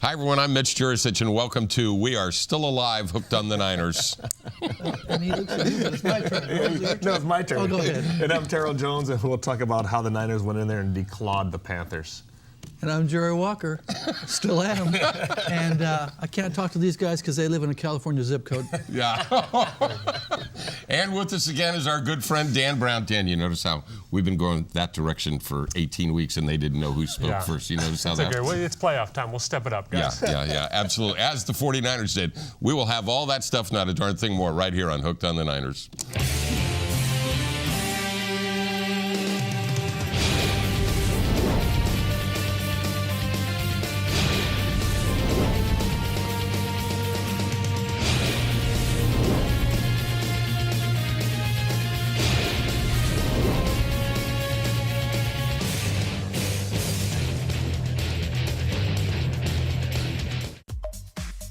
Hi, everyone. I'm Mitch Juricich, and welcome to We Are Still Alive, Hooked on the Niners. And he looks at you, but it's my turn. No, it's my turn. Oh, go ahead. And I'm Terrell Jones, and we'll talk about how the Niners went in there and declawed the Panthers. And I'm Jerry Walker, still am. And I can't talk to these guys because they live in a California zip code. Yeah. And with us again is our good friend Dan Brown. Dan, you notice how we've been going that direction for 18 weeks and they didn't know who spoke first. You notice how it's that? Okay. Well, it's playoff time. We'll step it up, guys. Yeah, absolutely. As the 49ers did. We will have all that stuff, not a darn thing more, right here on Hooked on the Niners.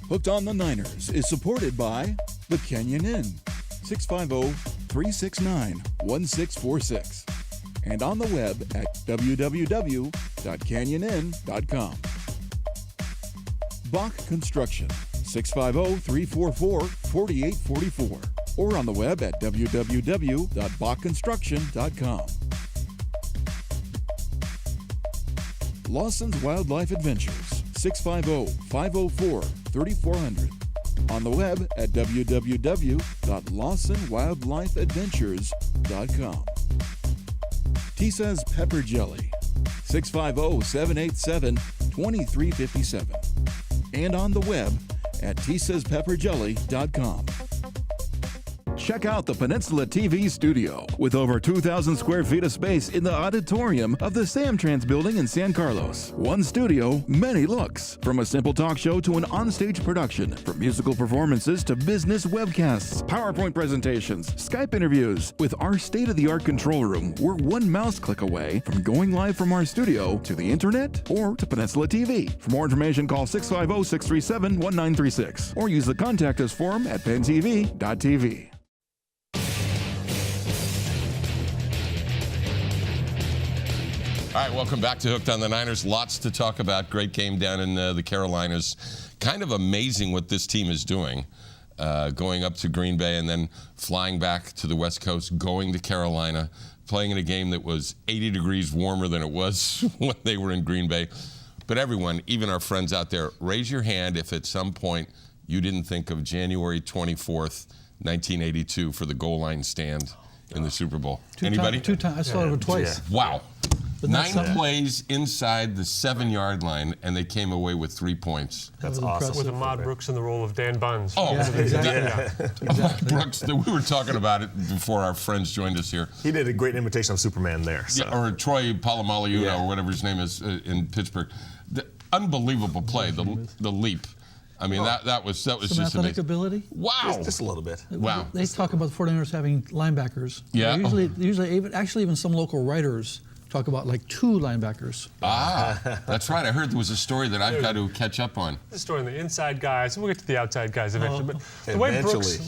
Hooked on the Niners is supported by the Canyon Inn, 650-369-1646, and on the web at www.canyoninn.com. Bach Construction, 650-344-4844, or on the web at www.bachconstruction.com. Lawson's Wildlife Adventures, 650-504-3400. On the web at www.lawsonwildlifeadventures.com. Tisa's Pepper Jelly, 650-787-2357. And on the web at tisaspepperjelly.com. Check out the Peninsula TV studio with over 2,000 square feet of space in the auditorium of the Samtrans building in San Carlos. One studio, many looks. From a simple talk show to an onstage production, from musical performances to business webcasts, PowerPoint presentations, Skype interviews. With our state-of-the-art control room, we're one mouse click away from going live from our studio to the internet or to Peninsula TV. For more information, call 650-637-1936 or use the Contact Us form at pentv.tv. All right, welcome back to Hooked on the Niners. Lots to talk about. Great game down in the Carolinas. Kind of amazing what this team is doing, going up to Green Bay and then flying back to the West Coast, going to Carolina, playing in a game that was 80 degrees warmer than it was when they were in Green Bay. But everyone, even our friends out there, raise your hand if at some point you didn't think of January 24th, 1982 for the goal line stand in the Super Bowl. Anybody? Two times. I saw it twice. Yeah. Wow. 9 plays inside the 7-yard line, and they came away with 3 points. That's awesome. With Ahmad Brooks in the role of Dan Buns. Oh, Yeah, exactly. Ahmad Brooks, we were talking about it before our friends joined us here. He did a great imitation of Superman there. So. Yeah, or Troy Polamalu, or whatever his name is in Pittsburgh. The unbelievable play, the leap. I mean, that was Some just athletic amazing. ability. Wow. Just a little bit. Wow. They talk about the 49ers having linebackers. Yeah. Usually, even some local writers talk about like 2 linebackers. That's right. I heard there was a story that I've got to catch up on. The story on the inside guys. We'll get to the outside guys eventually. But the way Brooks,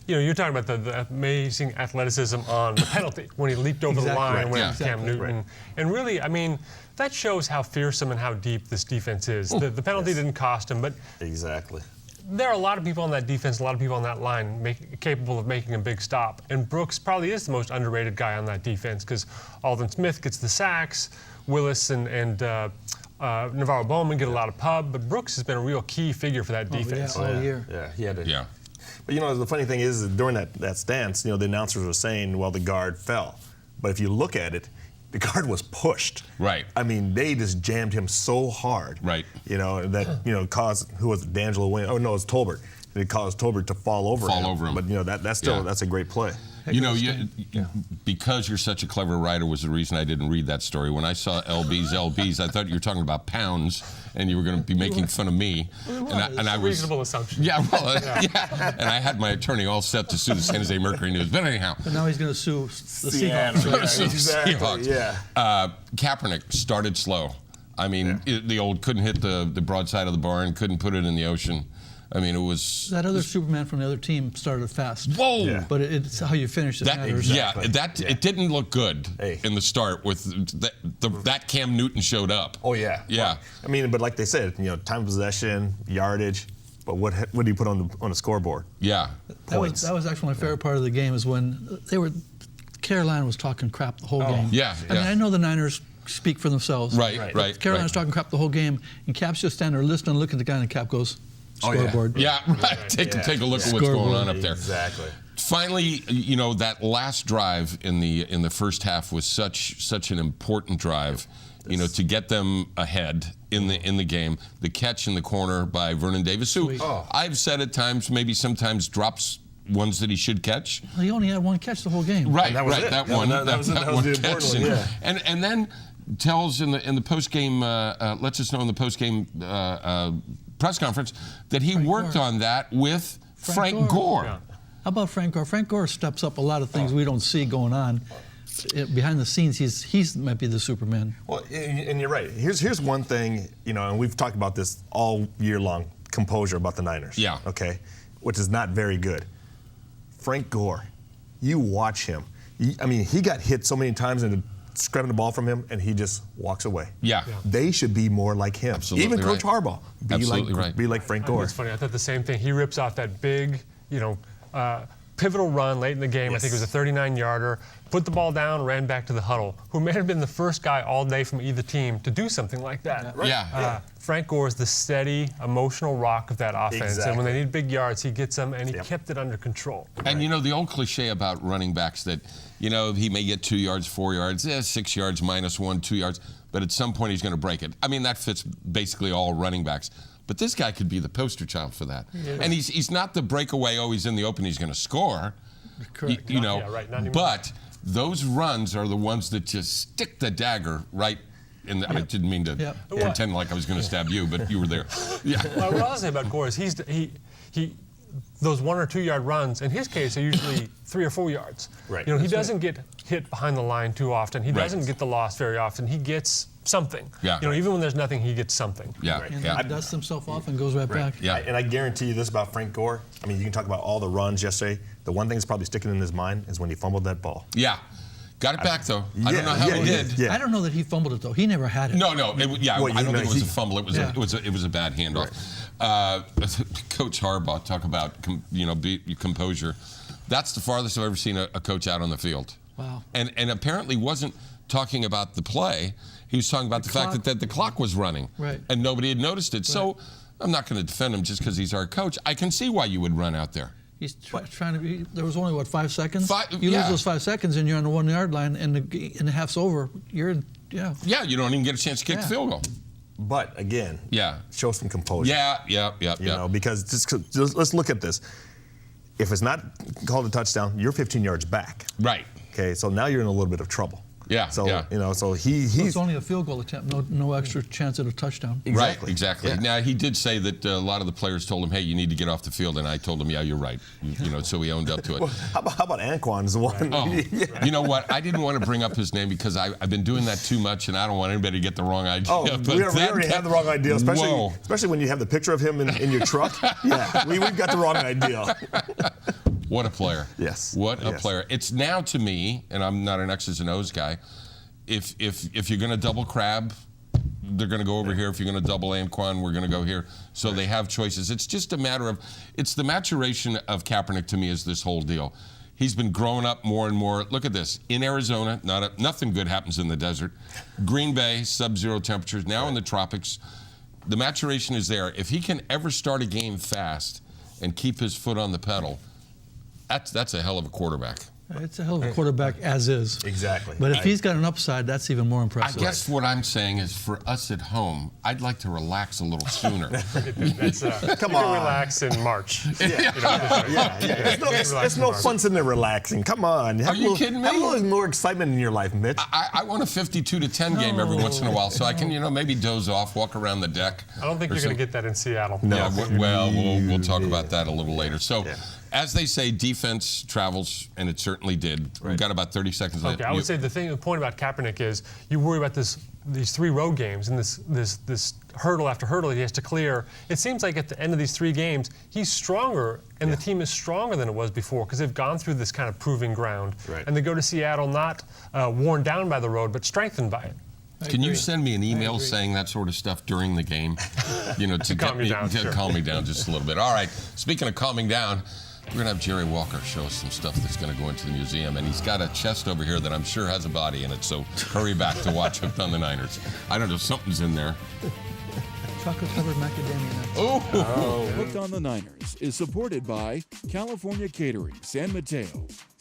you're talking about the amazing athleticism on the penalty when he leaped over the line when it was Cam Newton. Right. And really, I mean, that shows how fearsome and how deep this defense is. The penalty didn't cost him, but Exactly. there are a lot of people on that defense, a lot of people on that line capable of making a big stop. And Brooks probably is the most underrated guy on that defense because Aldon Smith gets the sacks, Willis and Navarro Bowman get a lot of pub, but Brooks has been a real key figure for that defense. All year. Yeah, he had to. Yeah. But the funny thing is during that stance, the announcers were saying, well, the guard fell. But if you look at it, the guard was pushed. Right. I mean, they just jammed him so hard. Right. That caused, who was it, D'Angelo Williams? Oh, no, it was Tolbert. It caused Tolbert to fall over him. But, that's a great play. Because you're such a clever writer was the reason I didn't read that story. When I saw LBs, I thought you were talking about pounds, and you were going to be making fun of me. And I was reasonable assumption. Yeah, well, yeah. And I had my attorney all set to sue the San Jose Mercury News. But anyhow. But now he's going to sue the Seahawks. Exactly. Seahawks. Yeah. Kaepernick started slow. I mean, the old couldn't hit the broadside of the barn, couldn't put it in the ocean. I mean, it was That other Superman from the other team started fast. whoa. Yeah. But it's how you finish that That, matters. It didn't look good Hey. in the start with that Cam Newton showed up. Oh yeah. Yeah. I mean, but like they said, time of possession, yardage. But what do you put on the scoreboard? Yeah. That Points. was actually my favorite part of the game is when Carolina was talking crap the whole game. Yeah, I mean, yeah. I know the Niners speak for themselves. Right. Carolina's talking crap the whole game, and Cap's just standing there listening, looking at the guy, and Cap goes, Oh, yeah. scoreboard. Yeah, right. Take a look at what's Scoreboard. going on up there. Exactly. Finally, that last drive in the first half was such an important drive, to get them ahead in the game. The catch in the corner by Vernon Davis, who I've said at times maybe sometimes drops ones that he should catch. Well, he only had one catch the whole game. Right, And that was right. it. That Yeah, one. that was the one important catch. one, yeah. And then tells in the post game lets us know in the post game press conference that he worked Gore. on that with Frank Gore. Gore. Yeah. How about Frank Gore? Frank Gore steps up a lot of things we don't see going on. Behind the scenes, he's might be the Superman. Well, and you're right. Here's one thing, and we've talked about this all year long, composure about the Niners. Yeah. Okay, which is not very good. Frank Gore, you watch him. He got hit so many times and grabbing the ball from him, and he just walks away. Yeah. They should be more like him. Absolutely Even Coach right. Harbaugh, Absolutely right. be like Frank I think Gore. it's funny. I thought the same thing. He rips off that big, pivotal run late in the game. Yes. I think it was a 39-yarder. Put the ball down, ran back to the huddle. Who may have been the first guy all day from either team to do something like that. Yeah. Frank Gore is the steady, emotional rock of that offense. And when they need big yards, he gets them, and he kept it under control. And the old cliche about running backs that, he may get 2 yards, 4 yards, 6 yards minus 1, 2 yards, but at some point he's going to break it. I mean, that fits basically all running backs. But this guy could be the poster child for that. Yeah. And he's not the breakaway, he's in the open, he's going to score. Correct. Yeah, right, not anymore. But those runs are the ones that just stick the dagger right in the, I didn't mean to pretend like I was going to stab you, but you were there. Yeah. Well, what I'll say about Gore is he those 1 or 2 yard runs, in his case, are usually 3 or 4 yards. Right. He doesn't get hit behind the line too often. He doesn't get the loss very often. He gets something. Yeah. Even when there's nothing, he gets something. Yeah. And Yeah. he dusts himself off and goes right back. Yeah. And I guarantee you this about Frank Gore. You can talk about all the runs yesterday. The one thing that's probably sticking in his mind is when he fumbled that ball. Yeah. Got it back, though. I don't know how he did. Yeah. I don't know that he fumbled it though. He never had it. No. Well, I don't think it was a fumble. It was it was a bad handoff. Coach Harbaugh, talk about composure. That's the farthest I've ever seen a coach out on the field. Wow. And apparently wasn't talking about the play. He was talking about the fact that the clock was running. Right. And nobody had noticed it. So I'm not going to defend him just because he's our coach. I can see why you would run out there. He's trying to be. There was only 5 seconds. You yeah. lose those 5 seconds, and you're on the 1 yard line, and the half's over. You're Yeah, you don't even get a chance to kick the field goal. But again, show some composure. Yeah. Because just let's look at this. If it's not called a touchdown, you're 15 yards back. Right. Okay, so now you're in a little bit of trouble. Yeah. So yeah. so he's it's only a field goal attempt. No extra chance at a touchdown. Exactly. Right, exactly. Yeah. Now, he did say that a lot of the players told him, hey, you need to get off the field, and I told him, yeah, you're right. So he owned up to it. Well, how about Anquan's the one? Oh, you know what? I didn't want to bring up his name because I've been doing that too much, and I don't want anybody to get the wrong idea. Oh, we already have the wrong idea, especially when you have the picture of him in your truck. Yeah, we've got the wrong idea. What a player. Yes. What a player. It's now to me, and I'm not an X's and O's guy, if you're going to double Crab, they're going to go over here. If you're going to double Anquan, we're going to go here. So they have choices. It's just a matter of, it's the maturation of Kaepernick to me is this whole deal. He's been growing up more and more. Look at this. In Arizona, nothing good happens in the desert. Green Bay, sub-zero temperatures. Now in the tropics. The maturation is there. If he can ever start a game fast and keep his foot on the pedal, that's a hell of a quarterback. It's a hell of a quarterback as is. Exactly. But if he's got an upside, that's even more I impressive. guess what I'm saying is for us at home, I'd like to relax a little sooner. Come you on. can relax in March. It's no fun sitting there relaxing. Come on. Are you kidding me? Have a little more excitement in your life, Mitch. I want a 52-10 game every once in a while, so I can maybe doze off, walk around the deck. I don't think you're going to get that in Seattle. No. Yeah, we'll talk about that a little later. So, as they say, defense travels, and it certainly did. We've got about 30 seconds left. Okay, I would say the point about Kaepernick is you worry about this these 3 road games and this hurdle after hurdle he has to clear, it seems like at the end of these 3 games, he's stronger and the team is stronger than it was before because they've gone through this kind of proving ground. Right. And they go to Seattle not worn down by the road, but strengthened by it. Can you send me an email saying that sort of stuff during the game? You know, to calm me down, sure. calm me down just a little bit. All right. Speaking of calming down, we're going to have Jerry Walker show us some stuff that's going to go into the museum. And he's got a chest over here that I'm sure has a body in it. So hurry back to watch Hooked on the Niners. I don't know, something's in there. Chocolate-covered macadamia nuts. Oh. Hooked on the Niners is supported by California Catering, San Mateo,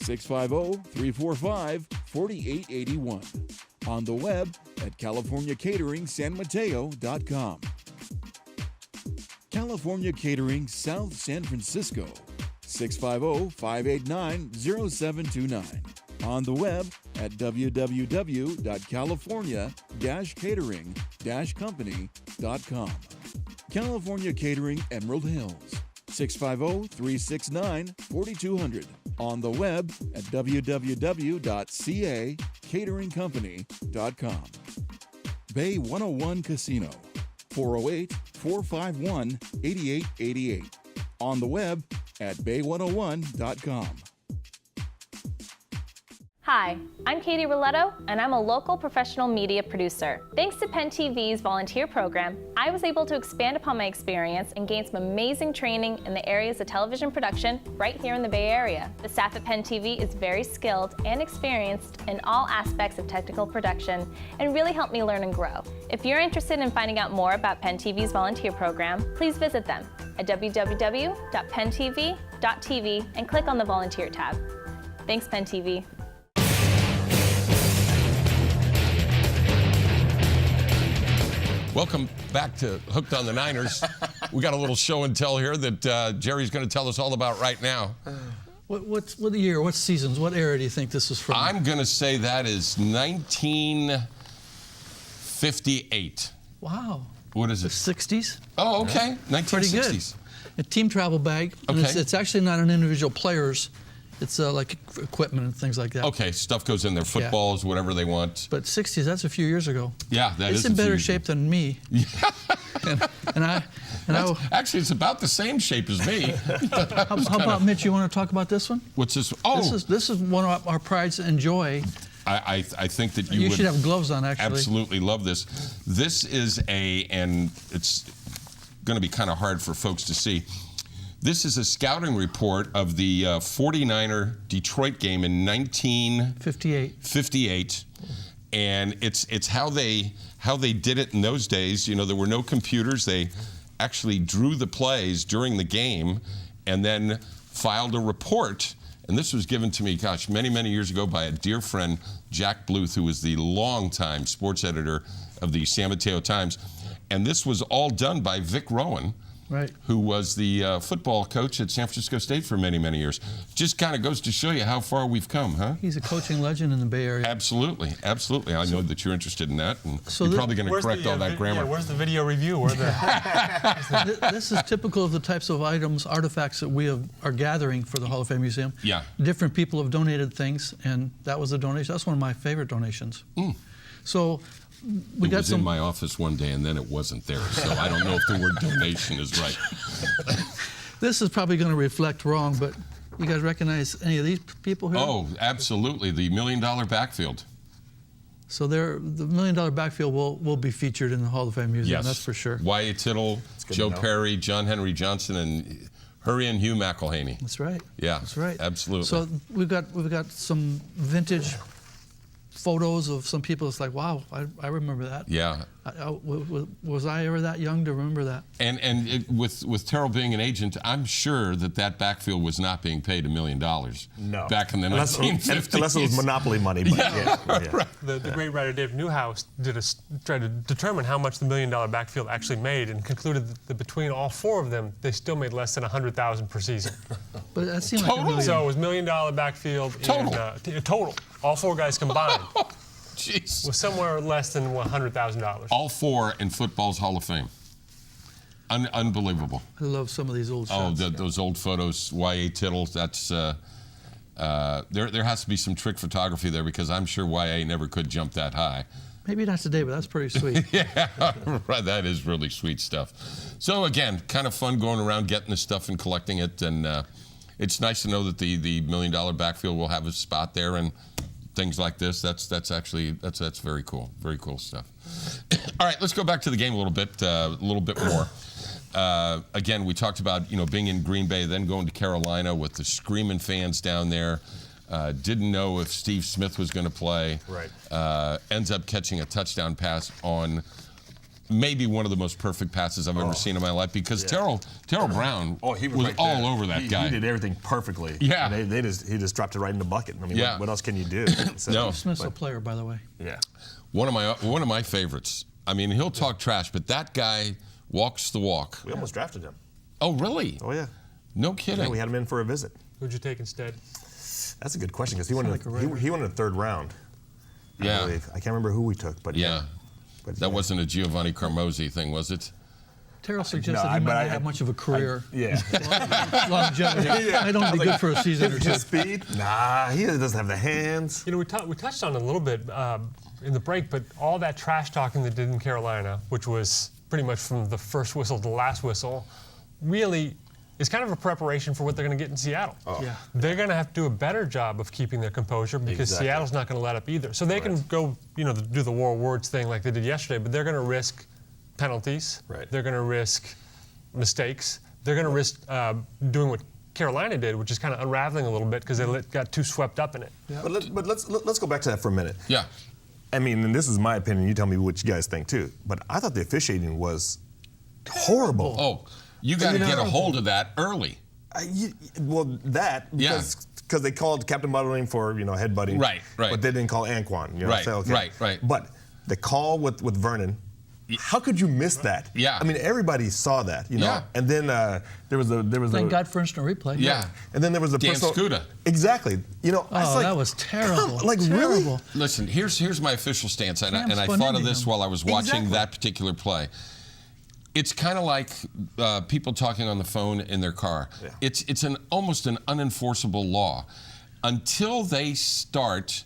650-345-4881. On the web at CaliforniaCateringSanMateo.com. California Catering, South San Francisco, 650-589-0729. On the web at www.california-catering-company.com. California Catering, Emerald Hills, 650-369-4200. On the web at www.cacateringcompany.com. Bay 101 Casino, 408-451-8888. On the web at bay101.com. Hi, I'm Katie Roletto, and I'm a local professional media producer. Thanks to Penn TV's volunteer program, I was able to expand upon my experience and gain some amazing training in the areas of television production right here in the Bay Area. The staff at Penn TV is very skilled and experienced in all aspects of technical production and really helped me learn and grow. If you're interested in finding out more about Penn TV's volunteer program, please visit them at www.penntv.tv and click on the volunteer tab. Thanks, Penn TV. Welcome back to Hooked on the Niners. We got a little show and tell here that Jerry's going to tell us all about right now. What year, what seasons, what era do you think this is from? I'm going to say that is 1958. Wow. What is The it? 60s? Oh, okay. 1960s. Pretty good. A team travel bag. And Okay. It's actually not an individual player's. It's like equipment and things like that. Okay, stuff goes in there, footballs, whatever they want. But 60s, that's a few years ago. Yeah, that It's is in a few better years shape ago. than me. and I Actually, it's about the same shape as me. how about Mitch? You want to talk about this one? What's this? Oh, This is one of our prides and joy. I think that you You would should have gloves on, actually. absolutely love this. This is and it's going to be kind of hard for folks to see. This is a scouting report of the 49er Detroit game in 1958. And it's how they did it in those days. You know, there were no computers. They actually drew the plays during the game and then filed a report. And this was given to me, gosh, many, many years ago by a dear friend, Jack Bluth, who was the longtime sports editor of the San Mateo Times. And this was all done by Vic Rowan, Right. who was the football coach at San Francisco State for many, many years. Just kind of goes to show you how far we've come, huh? He's a coaching legend in the Bay Area. Absolutely, absolutely. I know that you're interested in that, and So you're thi- probably going to correct all that grammar. Yeah, where's the video review? This is typical of the types of items, artifacts that we are gathering for the Hall of Fame Museum. Yeah. Different people have donated things, and that was a donation. That's one of my favorite donations. So we It got was some. in my office one day, and then it wasn't there, so I don't know if the word donation is right. This is probably going to reflect wrong, but you guys recognize any of these people here? Oh, absolutely, the $1 Million Backfield. So the $1 Million Backfield will be featured in the Hall of Fame Museum. Yes, That's for sure. Y.A. Tittle, good Joe to know. Perry, John Henry Johnson, and Hurricane Hugh McElhaney. That's right. Yeah, That's right. absolutely. So we've got some vintage photos of some people. It's like, wow, I remember that. Yeah. Was I ever that young to remember that? And with Terrell being an agent, I'm sure that backfield was not being paid $1 million. No. Back in the unless, 1950s. unless it was monopoly money. But yeah. The great writer Dave Newhouse tried to determine how much the $1 Million Backfield actually made, and concluded that between all 4 of them, they still made less than $100,000 per season. But that seemed like a Total? million. So it was $1 Million Backfield total, all 4 guys combined, Jeez. was somewhere less than $100,000. All 4 in football's Hall of Fame. Unbelievable. I love some of these old Oh, shots. those old photos, Y.A. Tittle, that's, there has to be some trick photography there, because I'm sure Y.A. never could jump that high. Maybe not today, but that's pretty sweet. Yeah, right. That is really sweet stuff. So again, kind of fun going around getting this stuff and collecting it, and it's nice to know that the $1 million backfield will have a spot there and things like this. That's very cool. Very cool stuff. All right, let's go back to the game a little bit more. Again, we talked about being in Green Bay, then going to Carolina with the screaming fans down there. Didn't know if Steve Smith was going to play. Right. Ends up catching a touchdown pass on maybe one of the most perfect passes I've ever seen in my life, because Terrell Brown he was right all there. over that guy. He did everything perfectly. Yeah. And he just dropped it right in the bucket. I mean, what else can you do? So, No. Smith's a player, by the way. Yeah. One of my favorites. I mean, he'll talk trash, but that guy walks the walk. We almost drafted him. Oh, really? Oh, yeah. No kidding. Yeah, we had him in for a visit. Who'd you take instead? That's a good question, because he went in the third round. Yeah. I believe. I can't remember who we took, but Yeah. But That wasn't a Giovanni Carmozzi thing, was it? Terrell suggested No, he might but not have much of a career. Yeah. Longevity. Might only be good for a season or two. His speed? Nah, he doesn't have the hands. We touched on it a little bit in the break, but all that trash talking they did in Carolina, which was pretty much from the first whistle to the last whistle, really is kind of a preparation for what they're going to get in Seattle. Yeah. They're going to have to do a better job of keeping their composure, because Exactly. Seattle's not going to let up either. So they can go, do the war words thing like they did yesterday, but they're going to risk penalties. Right. They're going to risk mistakes. They're going to risk doing what Carolina did, which is kind of unraveling a little bit because they got too swept up in it. Yeah. But let's go back to that for a minute. Yeah. I mean, and this is my opinion. You tell me what you guys think too. But I thought the officiating was horrible. Oh, you got to get a hold of that early. Because they called Captain Buttering for headbutting. Right. But they didn't call Anquan. Right. But the call with Vernon. How could you miss that? Yeah. I mean, everybody saw that. Yeah. And then there was Thank God for instant replay. Yeah. And then there was the Dan personal. Scuda. Exactly. That was terrible. Really? Terrible. Listen, here's my official stance, and I spun thought of into this him. while I was watching Exactly. that particular play. It's kind of like people talking on the phone in their car. Yeah. It's almost an unenforceable law until they start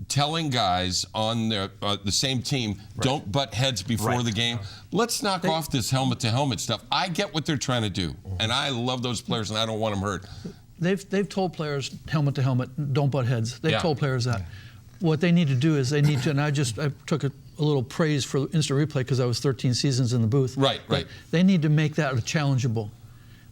telling guys on the same team, don't butt heads before the game. Let's knock off this helmet-to-helmet stuff. I get what they're trying to do, and I love those players, and I don't want them hurt. They've told players helmet to helmet, don't butt heads. They've Yeah. told players that. What they need to do is and I took a little praise for instant replay because I was 13 seasons in the booth. Right. They need to make that challengeable.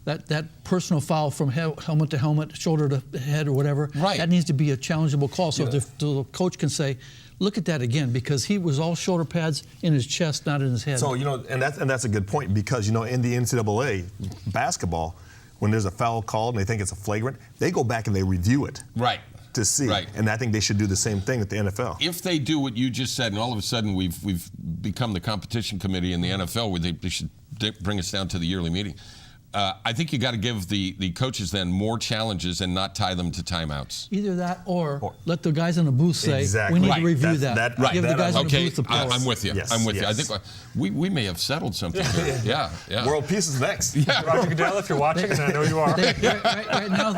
That personal foul from helmet to helmet, shoulder to head or whatever, that needs to be a challengeable call. So the coach can say, look at that again, because he was all shoulder pads in his chest, not in his head. So, and that's a good point, because, in the NCAA basketball, when there's a foul called and they think it's a flagrant, they go back and they review it. Right. To see. Right. And I think they should do the same thing at the NFL. If they do what you just said, and all of a sudden we've become the competition committee in the NFL, where they should bring us down to the yearly meeting. I think you got to give the coaches then more challenges and not tie them to timeouts. Either that or let the guys in the booth say, Exactly. we need Right. to review That- Give the guys in the booth the power. I'm with you. Yes, I'm with you. I yes. think we may have settled something here. Yeah. World peace is next. Roger Goodell, if you're watching, and I know you are.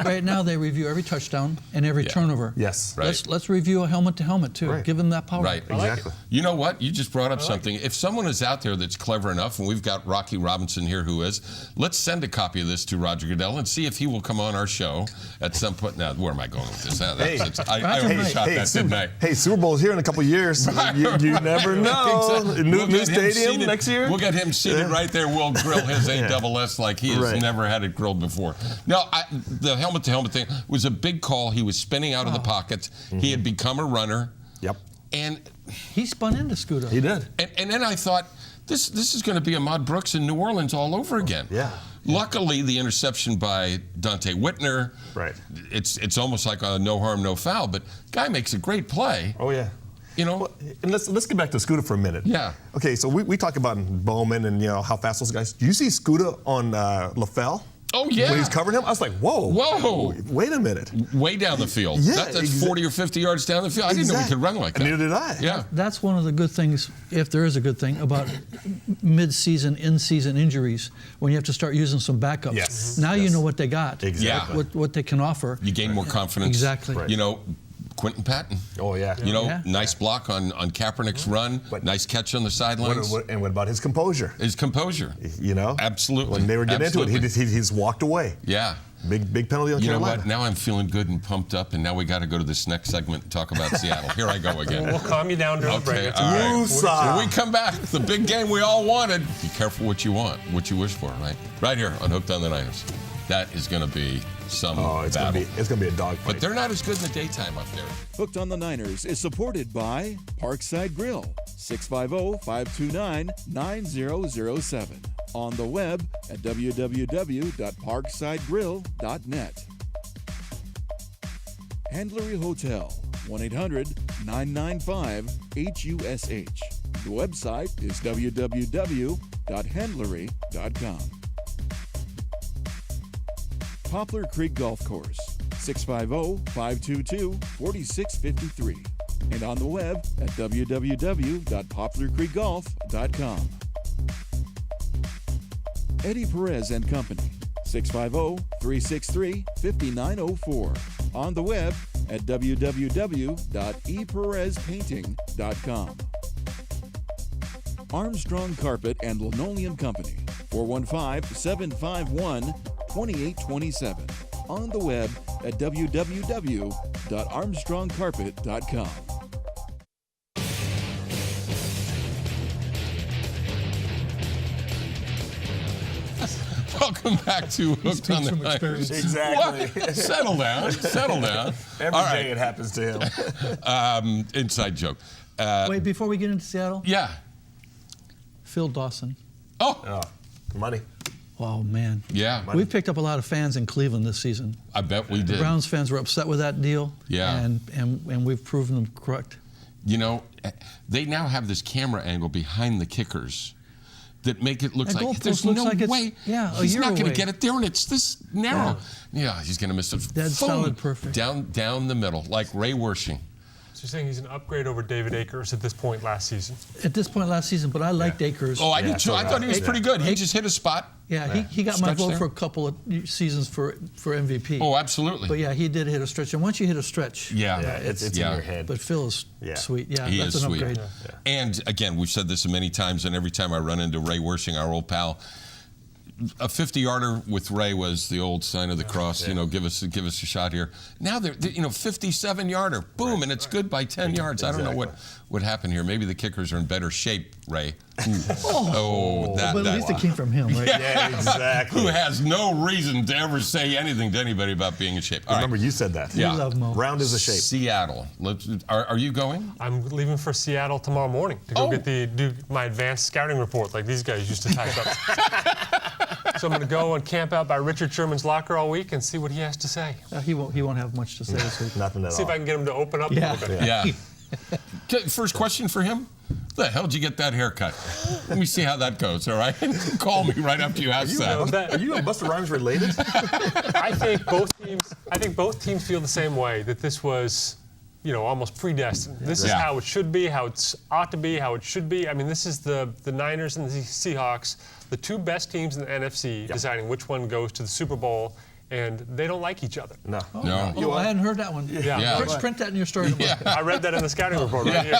Right now, they review every touchdown and every turnover. Yes. Right. Let's review a helmet to helmet too. Right. Give them that power. Right. Exactly. You know what? You just brought up something. If someone is out there that's clever enough, and we've got Rocky Robinson here who is, let's send a copy of this to Roger Goodell and see if he will come on our show at some point. Now, where am I going with this? I overshot that, didn't I? Hey, Super Bowl's here in a couple years. You never know. Exactly. New get him stadium seated- next year. We'll get him seated right there. We'll grill his A-double-S like he has never had it grilled before. No, the helmet-to-helmet thing was a big call. He was spinning out of the pockets. He had become a runner. Yep. And He spun into Scuda. He did. and then I thought, this is going to be Ahmad Brooks in New Orleans all over again. Yeah. Luckily, the interception by Dante Whitner. Right. It's almost like a no harm, no foul. But guy makes a great play. Oh, yeah. Well, and let's get back to Scuda for a minute. Yeah. Okay, so we talk about Bowman and how fast those guys. Do you see Scuda on LaFell? Oh, yeah. When he's covering him, I was like, whoa. Wait a minute. Way down the field. Yeah, That's 40 or 50 yards down the field. I didn't know we could run like that. Neither did I. Yeah. That's one of the good things, if there is a good thing, about mid-season, in-season injuries, when you have to start using some backups. Yes. Now Yes. you know what they got. Exactly. What they can offer. You gain more confidence. Exactly. Right. Quentin Patton. Oh, yeah. You know, Yeah. nice block on Kaepernick's run. But- nice catch on the sidelines. And what about his composure? His composure. You know? Absolutely. When they were getting into it, Absolutely. he just walked away. Yeah. Big penalty on You know Carolina. what? Now I'm feeling good and pumped up, and now we got to go to this next segment and talk about Seattle. Here I go again. We'll calm you down during the break. Okay, It's all okay. right. Woosah. When we come back, the big game we all wanted. Be careful what you want, what you wish for, right? Right here on Hooked on the Niners. That is going to be some It's battle. gonna be a dogfight. But they're not as good in the daytime up there. Hooked on the Niners is supported by Parkside Grill, 650-529-9007. On the web at www.parksidegrill.net. Handlery Hotel, 1-800-995-HUSH. The website is www.handlery.com. Poplar Creek Golf Course, 650-522-4653. And on the web at www.poplarcreekgolf.com. Eddie Perez and Company, 650-363-5904. On the web at www.eperezpainting.com. Armstrong Carpet and Linoleum Company, 415-751-2827. On the web at www.armstrongcarpet.com. Welcome back to Hooked on the from Niners. experience. Exactly. What? Settle down. Settle down. Every All day right. it happens to him. Inside joke. Wait, before we get into Seattle, Yeah. Phil Dawson. Oh, Oh, money. Oh, man. yeah. We picked up a lot of fans in Cleveland this season. I bet we The did. Browns fans were upset with that deal. Yeah. And we've proven them correct. You know, they now have this camera angle behind the kickers that make it look That like goalpost there's looks no like it's- way yeah, a he's year not going to away. get it there, and it's this narrow. Yeah, he's going to miss it. Dead solid perfect. Down the middle, like Ray Wershing. So you're saying he's an upgrade over David Akers at this point last season? At this point last season, but I liked Akers. Oh, I Yeah, did too. so I thought he was yeah. pretty good. He just hit a spot. Yeah, he got my Stretch vote there. for a couple of seasons for MVP. Oh, absolutely. But yeah, he did hit a stretch. And once you hit a stretch, Yeah. Yeah, it's in your head. But Phil is Yeah. sweet. Yeah, He that's is an sweet. upgrade. And again, we've said this many times, and every time I run into Ray Wershing, our old pal, a 50-yarder with Ray was the old sign of the cross. You know, give us a shot here. Now they're 57-yarder, boom, and it's good by 10 yards. I don't know what happened here. Maybe the kickers are in better shape, Ray. Oh, But at least it came from him, right? Yeah, exactly. Who has no reason to ever say anything to anybody about being in shape. All right. Remember, you said that. Yeah. We love Mo. Round is a shape. Seattle. Are you going? I'm leaving for Seattle tomorrow morning to go do my advanced scouting report like these guys used to type up. So I'm going to go and camp out by Richard Sherman's locker all week and see what he has to say. He won't have much to say this week. Nothing at See if all. I can get him to open up a Yeah. little bit. Yeah. Okay, first question for him. The hell did you get that haircut? Let me see how that goes, all right? Call me right after you ask that. Are you and Busta Rhymes related? I think both teams feel the same way, that this was, almost predestined. This is Yeah. how it should be, how it ought to be, how it should be. I mean, this is the Niners and the Seahawks, the two best teams in the NFC, deciding which one goes to the Super Bowl, and they don't like each other. No. No. Oh, I hadn't heard that one. Yeah. Print that in your story tomorrow. Yeah. I read that in the scouting report right here.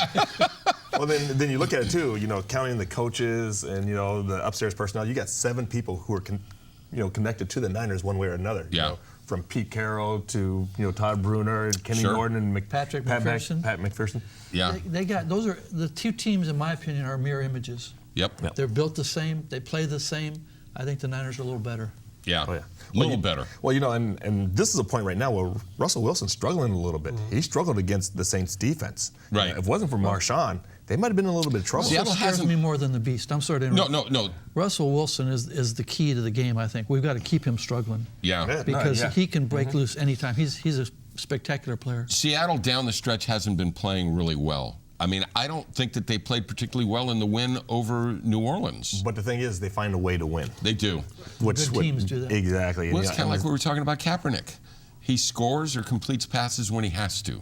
Well, then you look at it too. Counting the coaches and the upstairs personnel, you got 7 people who are connected to the Niners one way or another. Yeah. From Pete Carroll to Todd Bruner, Kenny Sure. Norton, and Patrick Pat McPherson. Pat McPherson. Yeah. They got those are the two teams, in my opinion, are mirror images. Yep. They're built the same. They play the same. I think the Niners are a little better. Yeah. Oh, yeah. A little better. Well, and this is a point right now where Russell Wilson's struggling a little bit. He struggled against the Saints defense. Right. If it wasn't for Marshawn, they might have been in a little bit of trouble. Seattle Scares hasn't- me more than the beast. I'm sorry to interrupt. No. Russell Wilson is the key to the game, I think. We've got to keep him struggling Yeah. because yeah. he can break loose anytime. He's a spectacular player. Seattle down the stretch hasn't been playing really well. I mean, I don't think that they played particularly well in the win over New Orleans. But the thing is, they find a way to win. They do. Good teams do that. Exactly. Well, it's kind of like we were talking about Kaepernick. He scores or completes passes when he has to.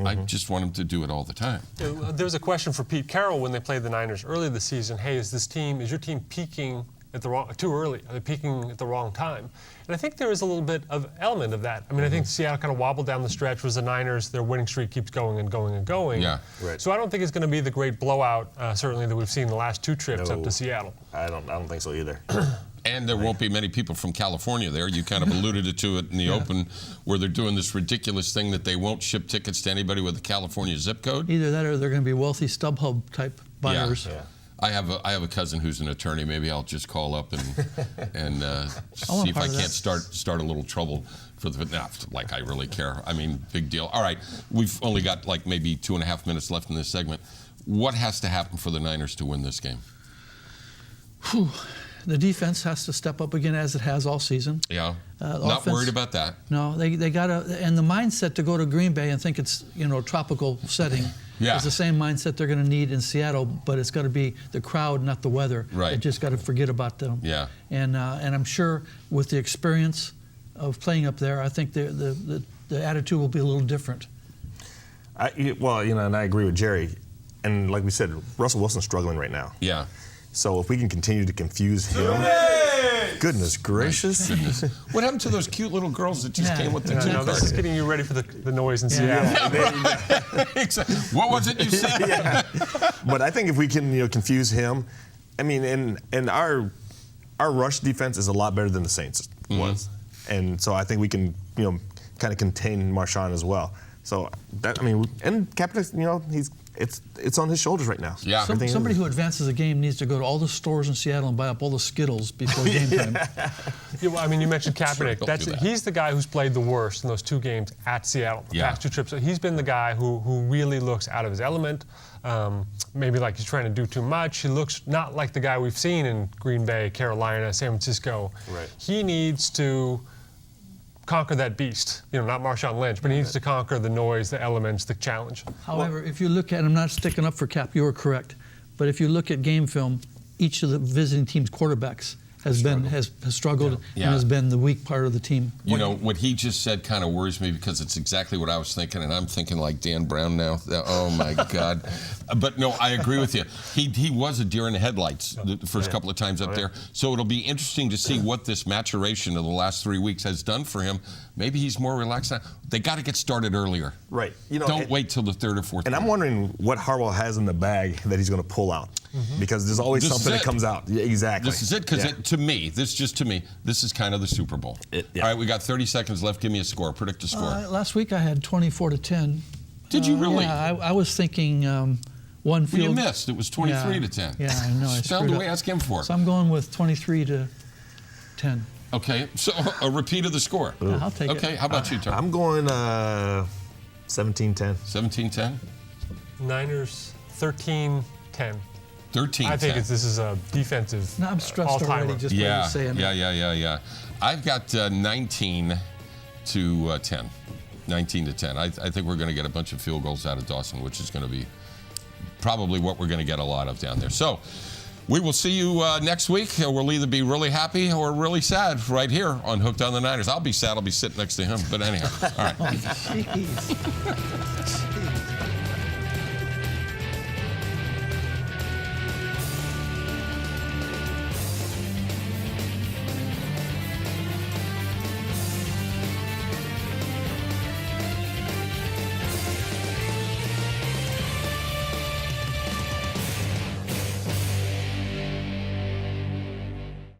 I just want him to do it all the time. There was a question for Pete Carroll when they played the Niners early this season. Hey, is your team peaking too early? Are they peaking at the wrong time? And I think there is a little bit of element of that. I mean, I think Seattle kind of wobbled down the stretch, was the Niners, their winning streak keeps going and going and going. Yeah. Right. So I don't think it's going to be the great blowout, certainly, that we've seen the last 2 trips up to Seattle. I don't think so either. And there won't be many people from California there. You kind of alluded to it in the open, where they're doing this ridiculous thing that they won't ship tickets to anybody with a California zip code. Either that or they're going to be wealthy StubHub type buyers. Yeah. I have a cousin who's an attorney. Maybe I'll just call up and see if I can't start a little trouble for the. Nah, like I really care. I mean, big deal. All right, we've only got like maybe 2.5 minutes left in this segment. What has to happen for the Niners to win this game? Whew. The defense has to step up again as it has all season. Yeah, not offense, worried about that. No, they got to, and the mindset to go to Green Bay and think it's a tropical setting. Yeah. It's the same mindset they're going to need in Seattle, but it's got to be the crowd, not the weather. Right. They just got to forget about them. Yeah. And I'm sure with the experience of playing up there, I think the attitude will be a little different. And I agree with Jerry. And like we said, Russell Wilson's struggling right now. Yeah. So if we can continue to confuse him, goodness gracious. Goodness. What happened to those cute little girls that just came with the No, this is getting you ready for the noise in Seattle. Exactly. What was it you said? But I think if we can confuse him, I mean, and our rush defense is a lot better than the Saints was, and so I think we can kind of contain Marshawn as well. So that, I mean, and Kaepernick, it's on his shoulders right now. Yeah. Somebody who advances a game needs to go to all the stores in Seattle and buy up all the Skittles before game time. Yeah, well, I mean, you mentioned Kaepernick. Sure, He's the guy who's played the worst in those 2 games at Seattle, the past 2 trips. So he's been the guy who really looks out of his element, maybe like he's trying to do too much. He looks not like the guy we've seen in Green Bay, Carolina, San Francisco. Right. He needs to conquer that beast, not Marshawn Lynch, but he needs to conquer the noise, the elements, the challenge. However, if you look at, I'm not sticking up for Cap, you are correct, but if you look at game film, each of the visiting team's quarterbacks has struggled and has been the weak part of the team. What he just said kind of worries me because it's exactly what I was thinking, and I'm thinking like Dan Brown now. Oh my God! But no, I agree with you. He was a deer in the headlights the first couple of times up there. So it'll be interesting to see what this maturation of the last 3 weeks has done for him. Maybe he's more relaxed now. They got to get started earlier. Right. Don't wait till the 3rd or 4th. And I'm wondering what Harbaugh has in the bag that he's going to pull out, because there's always something that comes out. Yeah, exactly. This is it, because to me, this is kind of the Super Bowl. All right, we got 30 seconds left. Give me a score. Predict a score. Last week I had 24-10. Did you really? Yeah, I was thinking one field. Well, you missed. It was 23-10. Yeah, I know. Spelled the way ask him for. So I'm going with 23-10. Okay, so a repeat of the score. Yeah, I'll take it. Okay, how about you, Terrell? I'm going 17-10. 17-10? Niners 13-10. 13-10. I think this is a defensive No, I'm stressed all-timer. already just by you saying that. Yeah. I've got 19-10. 19-10. I think we're going to get a bunch of field goals out of Dawson, which is going to be probably what we're going to get a lot of down there. So we will see you next week. We'll either be really happy or really sad right here on Hooked on the Niners. I'll be sad. I'll be sitting next to him. But anyhow, all right. Jeez.